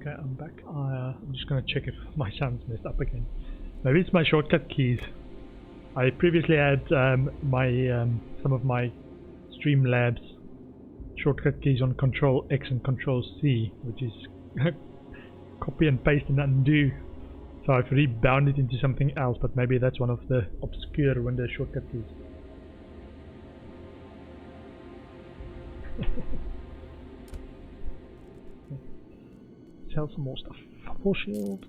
Okay, I'm back. I'm just gonna check if my sound's messed up again. Maybe it's my shortcut keys. I previously had some of my Streamlabs shortcut keys on Control X and Control C, which is copy and paste and undo. So I've rebound it into something else, but maybe that's one of the obscure Windows shortcut keys. Sell some more stuff. Force shield.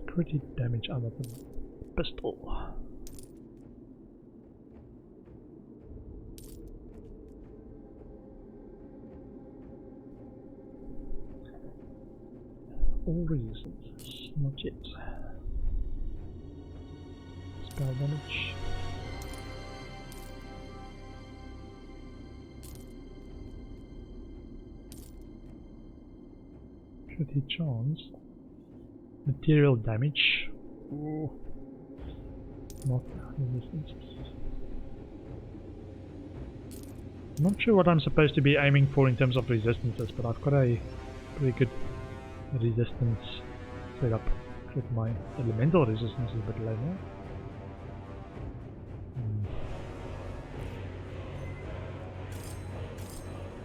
Pretty damage other than pistol. All resistance, not yet. Spell damage. Pretty chance. Material damage. Ooh. Not resistance. I'm not sure what I'm supposed to be aiming for in terms of resistances, but I've got a pretty good resistance set up. With my elemental resistance is a bit low now.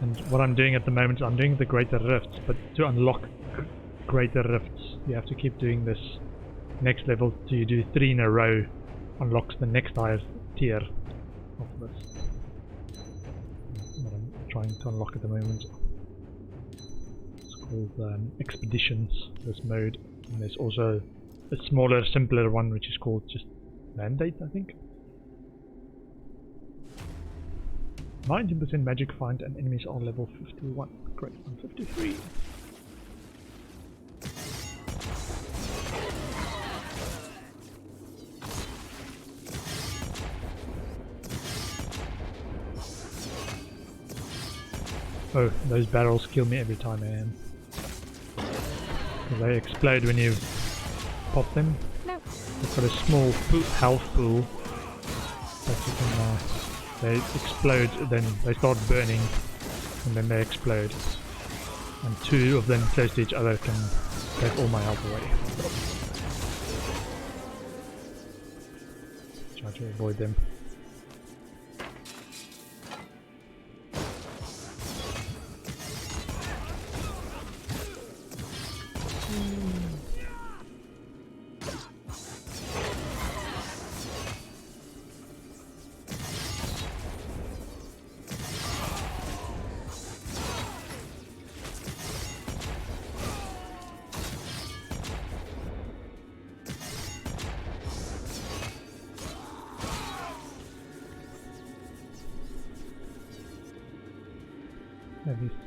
And what I'm doing at the moment is I'm doing the greater rifts, but to unlock greater rifts you have to keep doing this next level till you do 3 in a row, unlocks the next higher tier of this. What I'm trying to unlock at the moment. It's called Expeditions, this mode, and there's also a smaller, simpler one which is called just Mandate, I think. 19% magic find and enemies are level 51. Great, I'm 53. Oh, those barrels kill me every time, man. They explode when you pop them. No. They've got a small health pool that you can they explode, then they start burning, and then they explode. And 2 of them close to each other can take all my health away. Try to avoid them.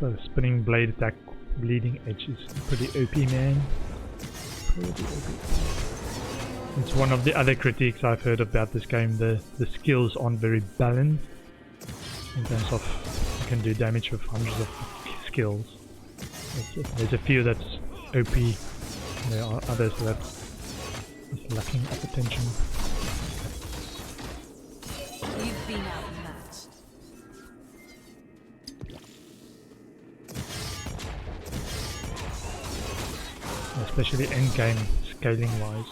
This spinning blade attack, bleeding edge is pretty OP, man. Pretty OP. It's one of the other critiques I've heard about this game. The skills aren't very balanced in terms of you can do damage with hundreds of skills. There's a few that's OP. There are others that is lacking of attention. You've been outmatched. Especially endgame scaling wise.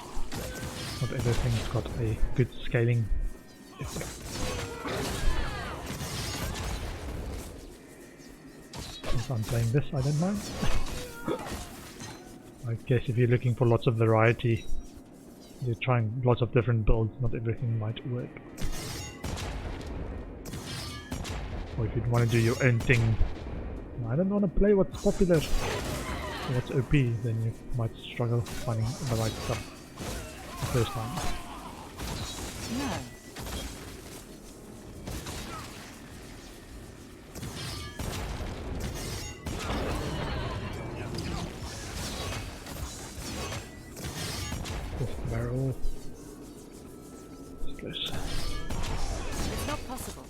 Not everything's got a good scaling effect. Since I'm playing this, I don't mind. I guess if you're looking for lots of variety, you're trying lots of different builds, not everything might work. Or if you'd want to do your own thing, I don't want to play what's popular. What's OP, then you might struggle finding the right stuff the first time. No. This barrel. It's close. It's not possible.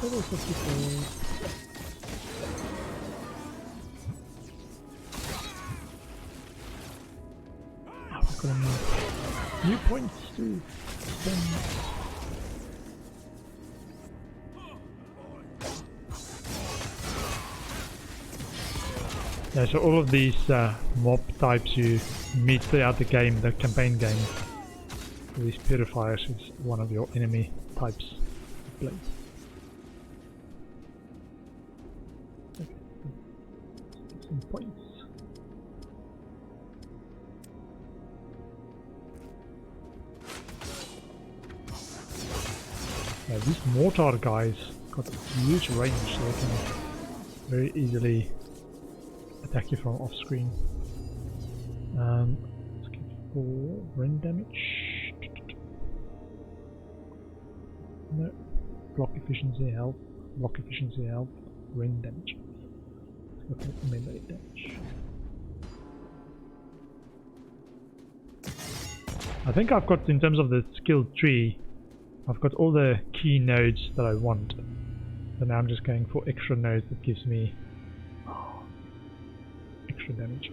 Level 54. got new points to spend. Yeah, so all of these mob types you meet throughout the game, the campaign game, these purifiers is one of your enemy types to play. Okay, some points. Yeah, these mortar guys got huge range, so they can very easily attack you from off screen. Let's get for rend damage. No. Block efficiency, health, rend damage. Let's go for melee damage. I think I've got, in terms of the skill tree, I've got all the key nodes that I want. So now I'm just going for extra nodes that gives me extra damage.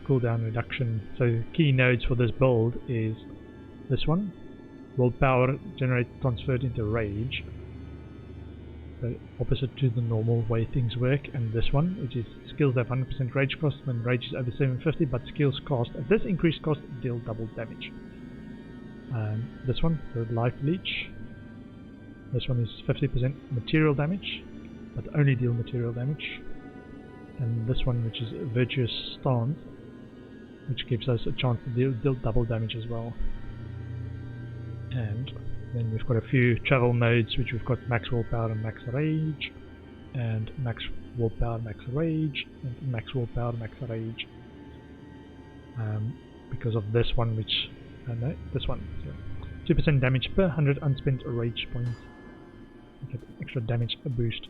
Cooldown reduction. So the key nodes for this build is this one. Willpower generate transferred into rage. So opposite to the normal way things work. And this one, which is skills have 100% rage cost when rage is over 750, but skills cost at this increased cost deal double damage. This one, the life leech. This one is 50% material damage, but only deal material damage. And this one, which is virtuous stance, which gives us a chance to deal double damage as well. And then we've got a few travel modes, which we've got max willpower and max rage, and max willpower, max rage, and max willpower, max rage. Because of this one, which no, this one. So 2% damage per 100 unspent rage points. You get extra damage boost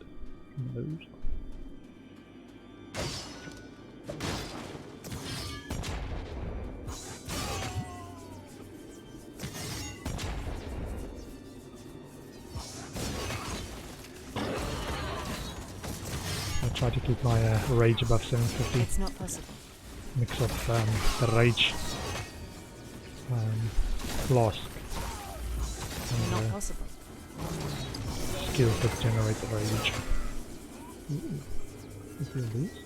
from those. I try to keep my rage above 750. It's not possible. Mix of the rage flask and Not possible. skills that generate rage. What will these?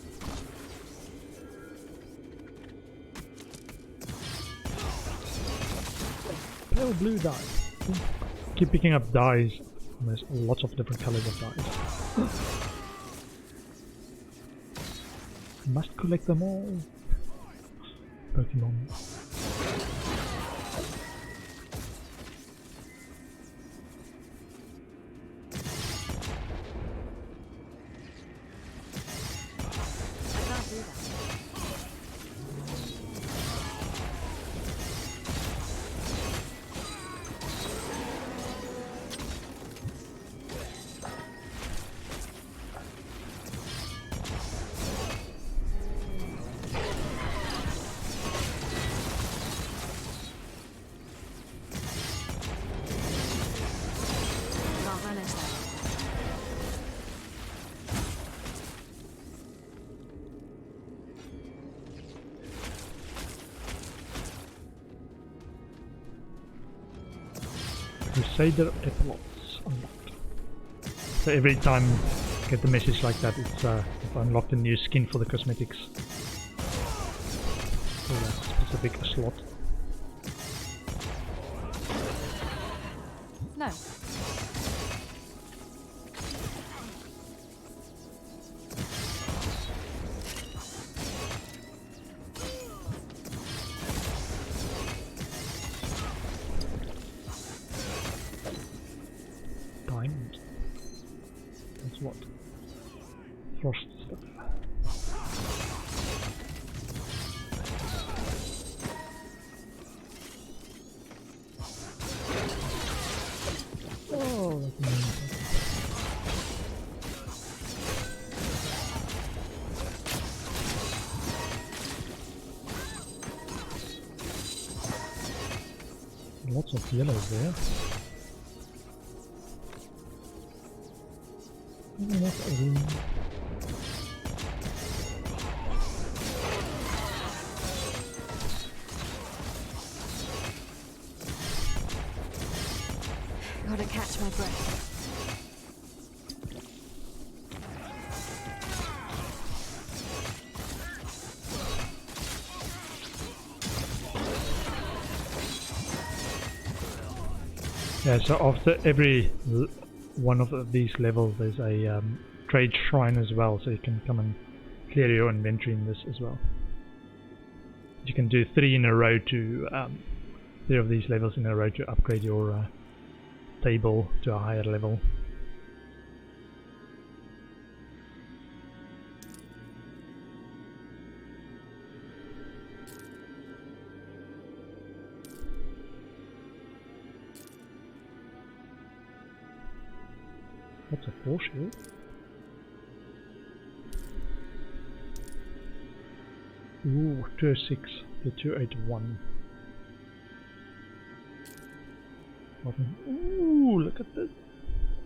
Pale blue dye. Keep picking up dyes. There's lots of different colors of dyes. Must collect them all. Pokemon. Crusader epilogues unlocked. So every time you get the message like that, it's unlocked a new skin for the cosmetics. For that specific slot. No. Diamond. That's what? Frost stuff. Oh, that's amazing. Lots of yellows there. catch my breath. Yeah, so after every one of these levels there's a trade shrine as well, so you can come and clear your inventory in this as well. You can do 3 in a row to 3 of these levels in a row to upgrade your table to a higher level. That's a 4 shield. Ooh, 206 to 281. Ooh, look at this.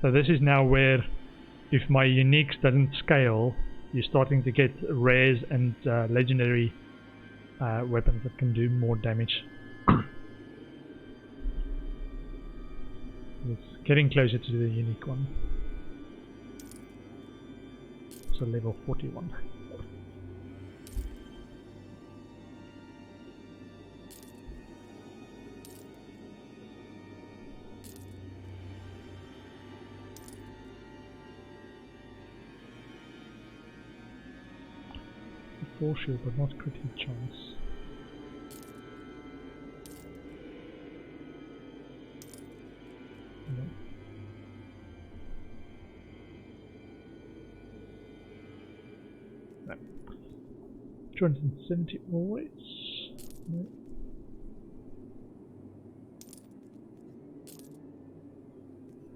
So this is now where, if my uniques doesn't scale, you're starting to get rares and legendary weapons that can do more damage. It's getting closer to the unique one. So level 41. Full shield, but not critical chance. No. No. 270 always. No.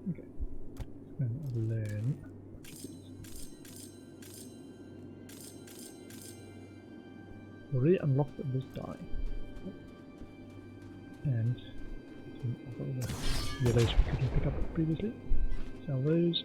Okay. And learn. Already unlocked this die. And all the yellows we couldn't pick up previously. Sell those.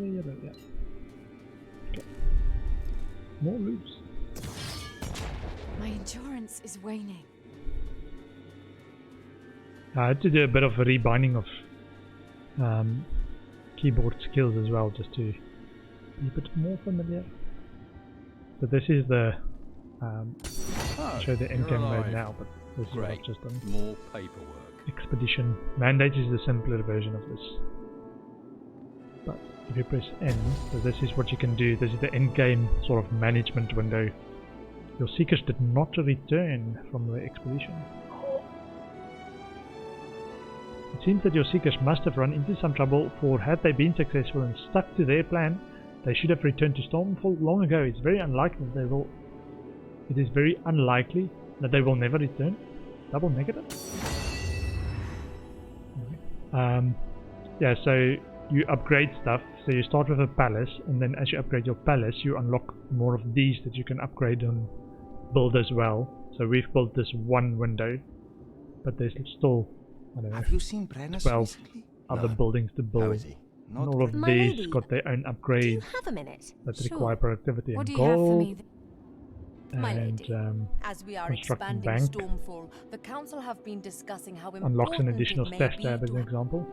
Yeah. Okay. More loops. My endurance is waning. I had to do a bit of a rebinding of keyboard skills as well, just to be a bit more familiar. So this is the show the endgame mode now, but this is what I've just done. More paperwork. Expedition Mandate is the simpler version of this. But if you press N, so this is what you can do. This is the endgame sort of management window. Your seekers did not return from the expedition. It seems that your seekers must have run into some trouble, for had they been successful and stuck to their plan, they should have returned to Stormfall long ago. It's very unlikely that they will. It is very unlikely that they will never return. Double negative. Okay. Yeah. So you upgrade stuff. So you start with a palace, and then as you upgrade your palace, you unlock more of these that you can upgrade and build as well. So we've built this one window, but there's still, I don't know, Have you seen Brenner 12 recently? other buildings to How build. is he? And all of My these lady, got their own Do you upgrades have a minute? that Sure. require productivity What and do you have for gold. me? My And lady, as we are constructing expanding bank. Stormfall, the council have been discussing how important unlocks an additional it may stash be tab as to an example.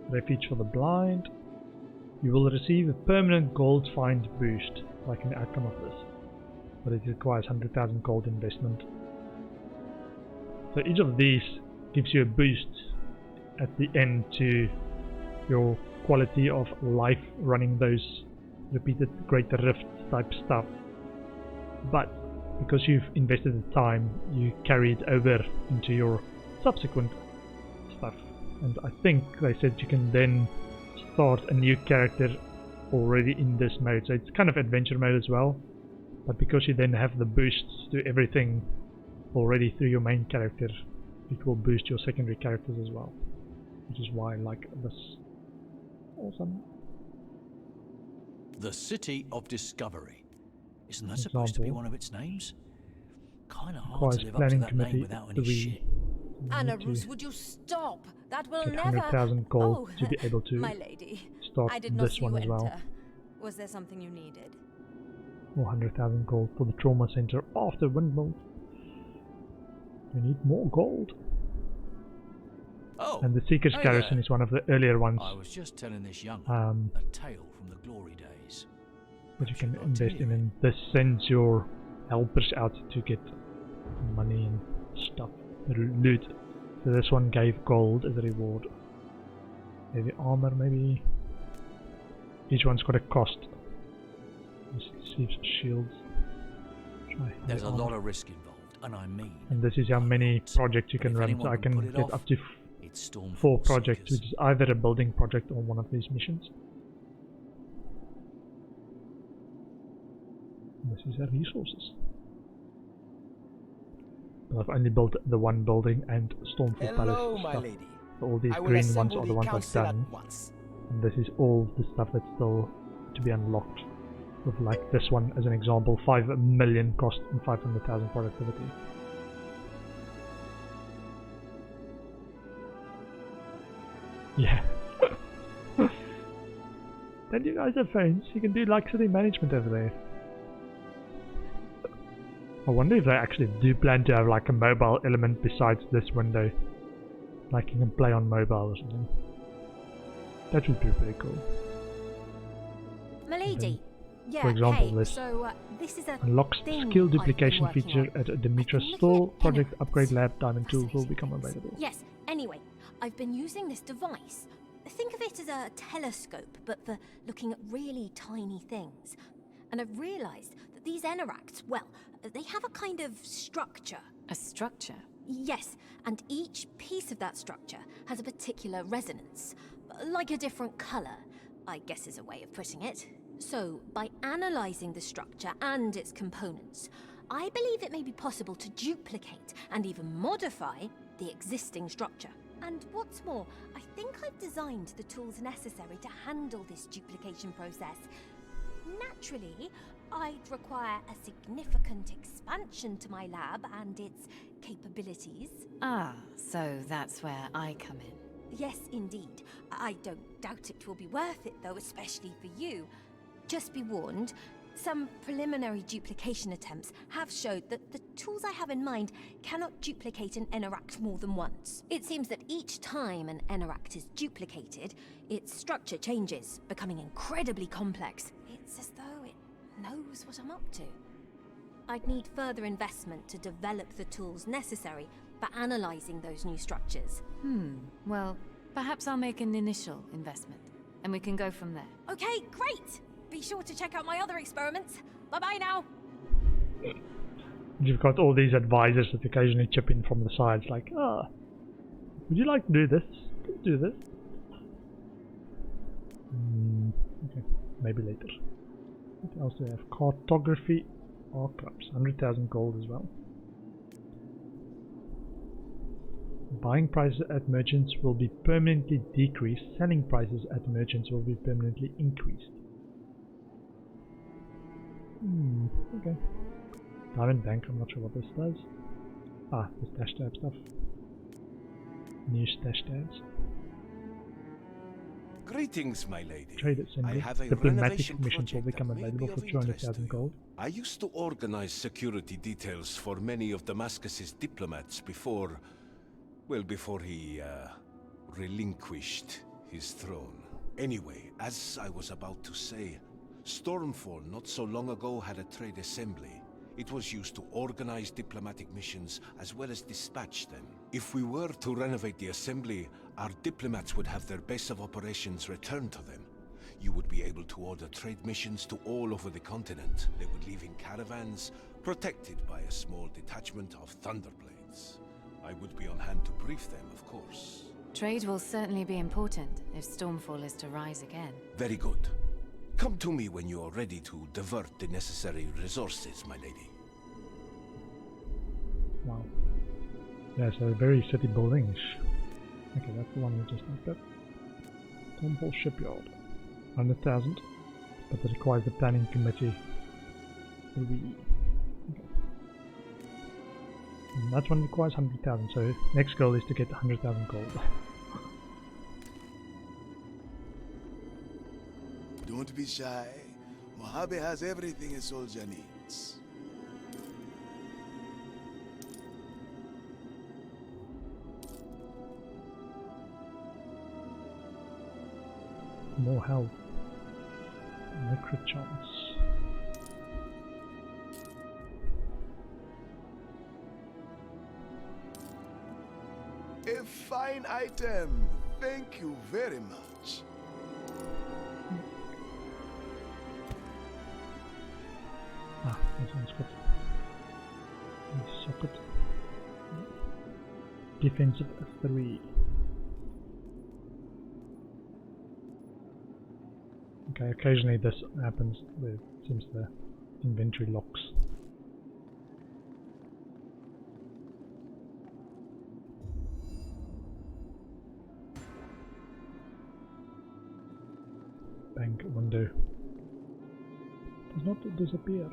Refuge for the blind. You will receive a permanent gold find boost, like an outcome of this, but it requires 100,000 gold investment. So each of these gives you a boost at the end to your quality of life running those repeated greater rift type stuff. But because you've invested the time, you carry it over into your subsequent stuff. And I think they said you can then start a new character already in this mode. So it's kind of adventure mode as well. But because you then have the boosts to everything already through your main character, it will boost your secondary characters as well. Which is why I like this. Awesome. The City of Discovery. Isn't that supposed to be one of its names? Kind of hard to live up to that name without any shit. Anna Roos, would you stop? That will Get never... 100,000 gold Oh, to be able to my lady. start I did not this see you one as well. enter. Was there something you needed? 400,000 gold for the trauma center after windmill. We need more gold. Oh, And the Seeker's hey Garrison there. is one of the earlier ones, I was just telling this young one a tale from the glory days. which you Perhaps can you'd like to invest hear in, it. and this sends your helpers out to get money and stuff, loot. So this one gave gold as a reward. Maybe armor, maybe. Each one's got a cost. Receives shields. Try There's the a armor. lot of risk involved, and I mean. And this is how many projects you can If run. anyone So I can put can it get off, up to It's Stormfall 4 projects, Seekers. which is either a building project or one of these missions. And this is our resources. But I've only built the one building and Stormfall Hello, Palace my stuff. lady. So all these I will green ones assemble are the the ones I've council done. at once. And this is all the stuff that's still to be unlocked. With like this one as an example, 5 million cost and 500,000 productivity. Yeah. Then you guys have phones, you can do like city management over there. I wonder if they actually do plan to have like a mobile element besides this window. Like you can play on mobile or something. That would be pretty cool. Milady. Yeah, for example, hey, this so this is a Unlocks thing skill I've been duplication working feature on. at a Demetra I've been store. looking at Project emeralds. upgrade lab diamond tools will Fascinating become things. available. Yes, anyway, I've been using this device. Think of it as a telescope, but for looking at really tiny things. And I've realised that these enaracts, well, they have a kind of structure. A structure? Yes, and each piece of that structure has a particular resonance, like a different colour, I guess is a way of putting it. So, by analysing the structure and its components, I believe it may be possible to duplicate and even modify the existing structure. And what's more, I think I've designed the tools necessary to handle this duplication process. Naturally, I'd require a significant expansion to my lab and its capabilities. Ah, so that's where I come in. Yes, indeed. I don't doubt it will be worth it, though, especially for you. Just be warned, some preliminary duplication attempts have showed that the tools I have in mind cannot duplicate an enaract more than once. It seems that each time an enaract is duplicated, its structure changes, becoming incredibly complex. It's as though it knows what I'm up to. I'd need further investment to develop the tools necessary for analysing those new structures. Well, perhaps I'll make an initial investment, and we can go from there. Okay, great! Be sure to check out my other experiments. Bye-bye now! You've got all these advisors that occasionally chip in from the sides, like, would you like to do this? Do this? Okay, maybe later. What else do we have? Cartography, archives, 100,000 gold as well. Buying prices at merchants will be permanently decreased. Selling prices at merchants will be permanently increased. Okay. Diamond Bank, I'm not sure what this does. Ah, the stash tab stuff. New stash tabs. Greetings, my lady. Trade assembly. I have a Diplomatic renovation missions will project become that may be available for of interest to 200,000 you. gold. I used to organize security details for many of Damascus's diplomats before he relinquished his throne. Anyway, as I was about to say, Stormfall not so long ago had a trade assembly. It was used to organize diplomatic missions as well as dispatch them. If we were to renovate the assembly, our diplomats would have their base of operations returned to them. You would be able to order trade missions to all over the continent. They would leave in caravans, protected by a small detachment of Thunderblades. I would be on hand to brief them, of course. Trade will certainly be important if Stormfall is to rise again. Very good. Come to me when you are ready to divert the necessary resources, my lady. Wow. Yeah, so very city buildings. Okay, that's the one we just looked at. Stormfall Shipyard. 100,000. But it requires the planning committee. Okay. And that one requires 100,000, so next goal is to get 100,000 gold. Don't be shy. Mojave has everything a soldier needs. More health. No crit chance. A fine item. Thank you very much. Ah, this one's good. Socket. Defensive 3. Okay, occasionally this happens where it seems the inventory locks. Bank window does not disappear.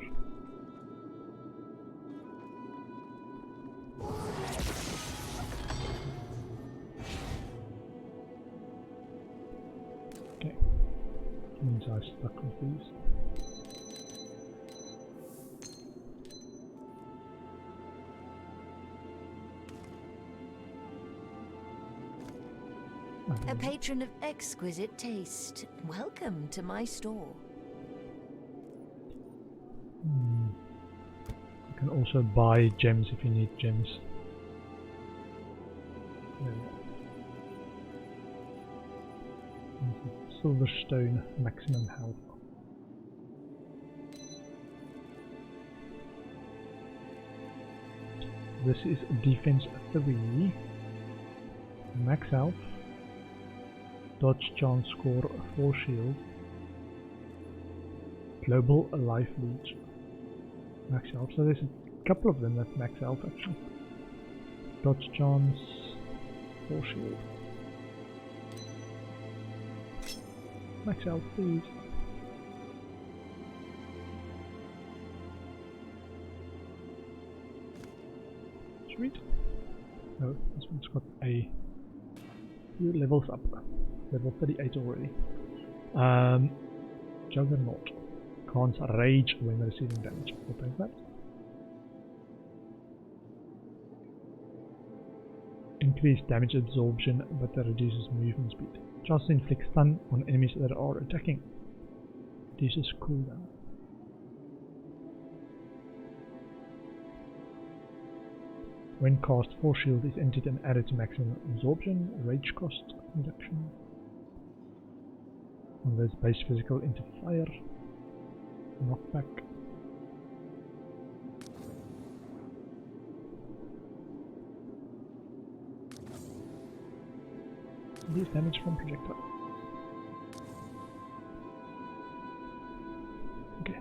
Okay, means I stuck with these. A patron of exquisite taste. Welcome to my store. You can also buy gems if you need gems. Silverstone maximum health. This is defense 3. Max health. Dodge chance score 4 shield. Global life leech. Max health. So there's a couple of them that max health actually. Dodge chance 4 shield. Max health please. Sweet. Oh, this one's got a few levels up. Level 38 already. Juggernaut. Can't rage when receiving damage. We'll take that. Increased damage absorption, but that reduces movement speed. Just inflicts stun on enemies that are attacking. Reduces cooldown. When cast, 4 shield is entered and added to maximum absorption. Rage cost reduction. Converts base physical into fire. Knockback. Reduce damage from projectile. Okay.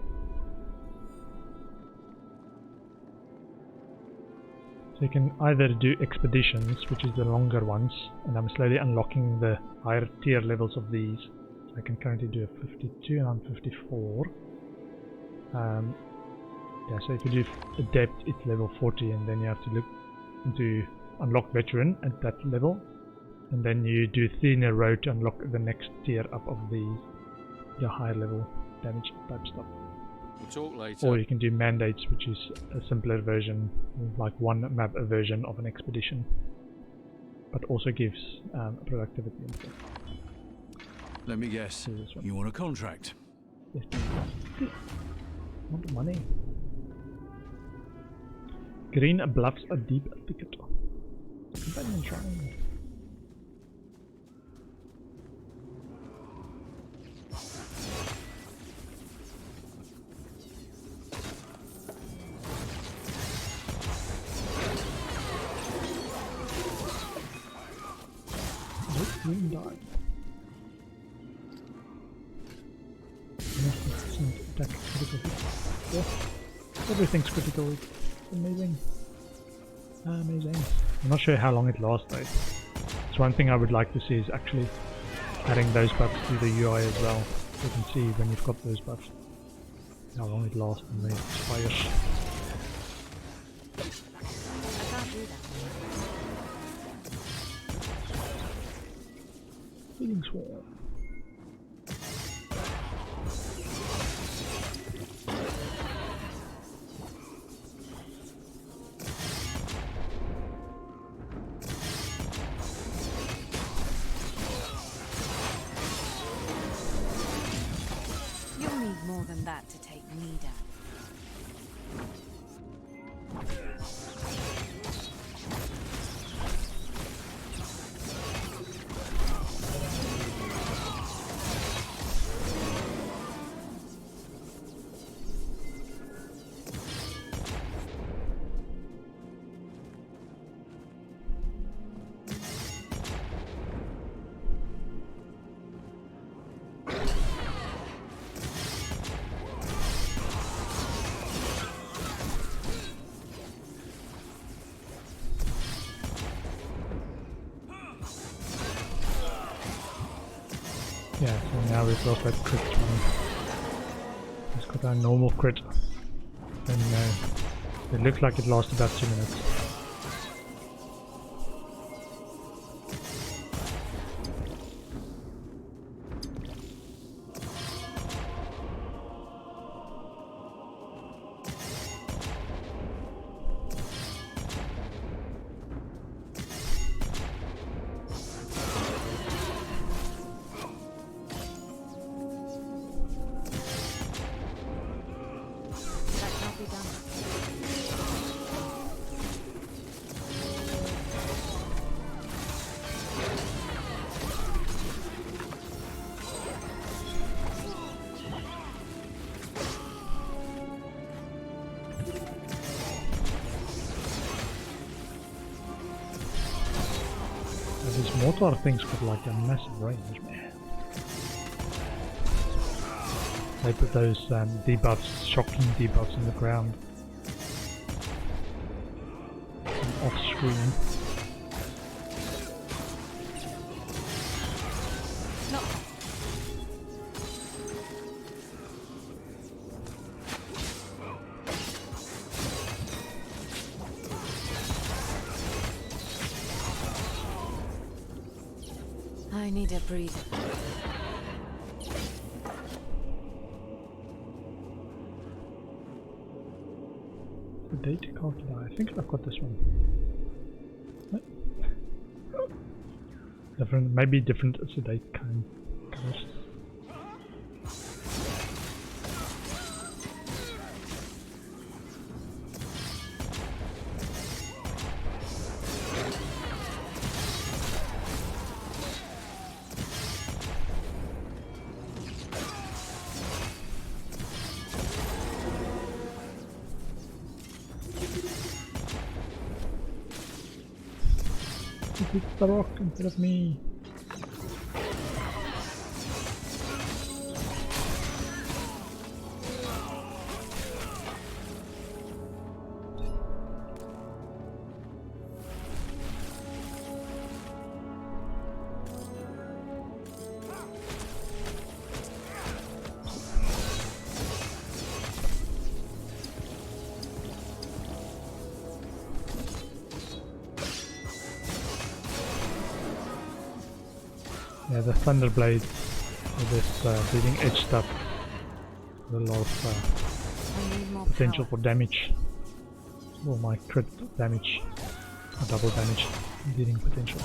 So you can either do expeditions, which is the longer ones, and I'm slowly unlocking the higher tier levels of these. I can currently do a 52 and I'm 54. Yeah, so if you do adept, it's level 40, and then you have to look into unlock veteran at that level, and then you do 3 in a row to unlock the next tier up of the higher level damage type stuff. We'll talk later. Or you can do mandates, which is a simpler version, like one map version of an expedition, but also gives productivity and stuff. Let me guess. You want a contract? Yes, please. Want money. Green bluffs a deep thicket. Companion shrine. Green died. Attack critical hit. Yeah. Everything's critical. It's amazing. Amazing. I'm not sure how long it lasts though. It's one thing I would like to see is actually adding those buffs to the UI as well. So you can see when you've got those buffs how long it lasts and when it expires. I can't do that. Healing Swarm. You'll need more than that to take me down. Yeah, so now we've got that crit one. It's got our normal crit. And it looked like it lasts about 2 minutes. That can't be done. These mortar things got like a massive range, man. They put those debuffs, shocking debuffs in the ground. Off screen. No. I need a breather. The data card. I think I've got this one. No. Different, maybe different sedate kind. Colors. It's the rock instead of me. Yeah, the Thunder Blade with this bleeding edge stuff with a lot of I need more potential power. for damage. Or my crit damage, or double damage, bleeding potential.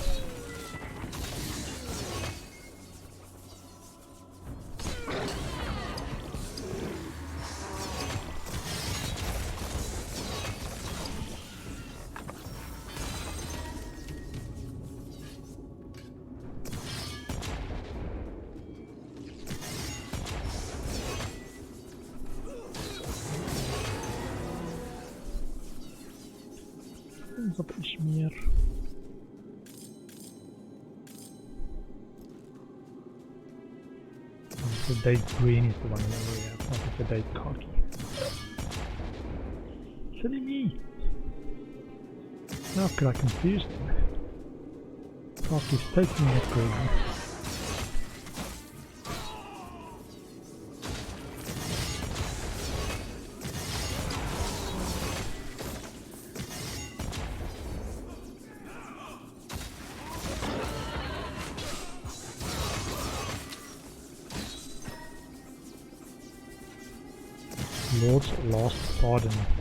Wat is meer? The date green is the one that we have, not the date khaki. Silly me! How could I confuse them? Task is totally not crazy. Lord's Last Pardon.